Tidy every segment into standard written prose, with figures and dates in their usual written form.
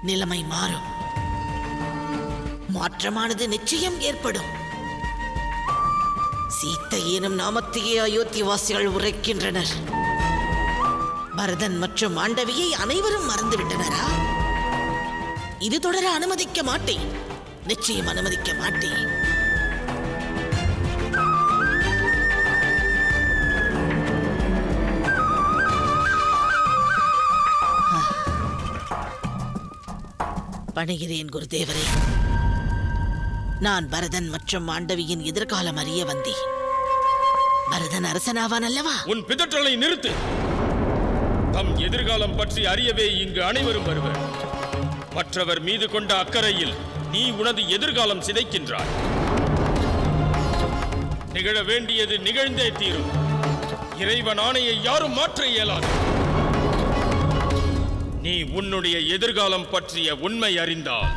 நிலைமை மாறும். மாற்றமானது நிச்சயம் ஏற்படும். சீத்தை எனும் நாமத்தையே அயோத்திவாசிகள் உரைக்கின்றனர். பரதன் மற்றும் மாண்டவியை அனைவரும் மறந்துவிட்டனரா? இது தொடர அனுமதிக்க மாட்டேன். நிச்சயம் அனுமதிக்க மாட்டேன். பணிகிறேன் குருதேவரே. நான் பரதன் மற்றும் மாண்டவியின் எதிர்காலம் அறிய வந்தேன். பரதன் அரசனாவான் அல்லவா? உன் பிதற்றலை நிறுத்து. தம் எதிர்காலம் பற்றி அறியவே இங்கு அனைவரும் வருவர். மற்றவர் மீது கொண்ட அக்கறையில் நீ உனது எதிர்காலம் சிதைக்கின்றாய். நிகழ வேண்டியது நிகழ்ந்தே தீரும். இறைவன் ஆணையை யாரும் மாற்ற இயலாது. நீ உன்னுடைய எதிர்காலம் பற்றிய உண்மை அறிந்தால்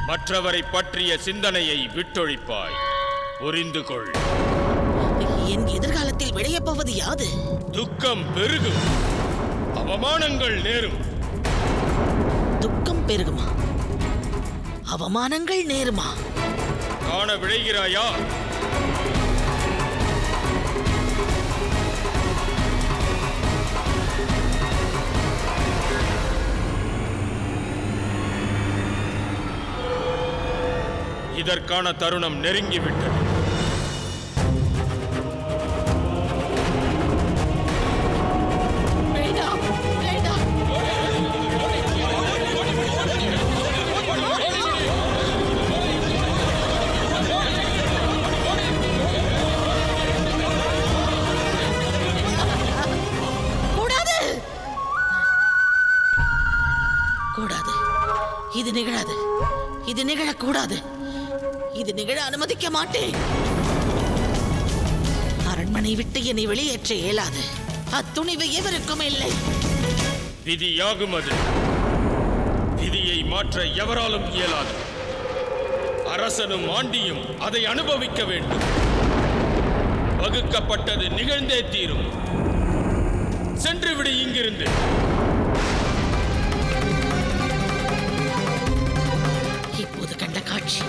மற்றவரை பற்றிய சிந்தனையை விட்டொழிப்பாய். புரிந்து கொள். என் எதிர்காலத்தில் விளையப் போவது யாது? துக்கம் பெருகும், அவமானங்கள் நேரும். துக்கம் பெருகுமா? அவமானங்கள் நேருமா? காண விளைகிறாயா? இதற்கான தருணம் நெருங்கிவிட்டது. கூடாது. இது நிகழாது. இது நிகழக்கூடாது. இது நிகழ அனுமதிக்க மாட்டேன். அரண்மனை விட்டு என்னை வெளியேற்ற இயலாது. அத்துணிவு எவருக்கும் இல்லை. விதியாகும் அது. விதியை மாற்ற எவராலும் இயலாது. அரசனும் ஆண்டியும் அதை அனுபவிக்க வேண்டும். வகுக்கப்பட்டது நிகழ்ந்தே தீரும். சென்று விடு இங்கிருந்து. இப்போது கண்ட காட்சி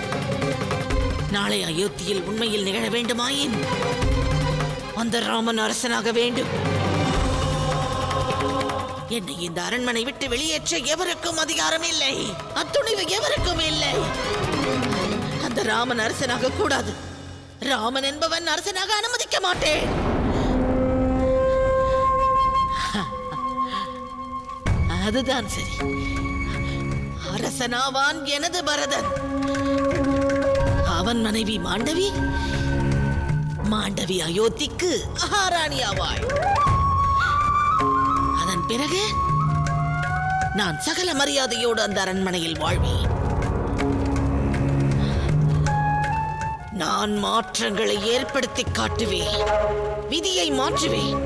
நாளை அயோத்தியில் உண்மையில் நிகழ வேண்டுமாயின் அந்த ராமன் அரசனாக வேண்டும். என்னை இந்த அரண்மனை விட்டு வெளியேற்ற எவருக்கும் அதிகாரம் இல்லை. அத்துணிவு எவருக்கும் இல்லை. அந்த ராமன் அரசனாக கூடாது. ராமன் என்பவன் அரசனாக அனுமதிக்க மாட்டேன். அதுதான் சரி. அரசனாவான் எனது பரதன். அவன் மனைவி மாண்டவி, மாண்டவி அயோத்திக்கு மகாராணியாவாள். அதன் பிறகு நான் சகல மரியாதையோடு அந்த அரண்மனையில் வாழ்வேன். நான் மாற்றங்களை ஏற்படுத்தி காட்டுவேன். விதியை மாற்றுவேன்.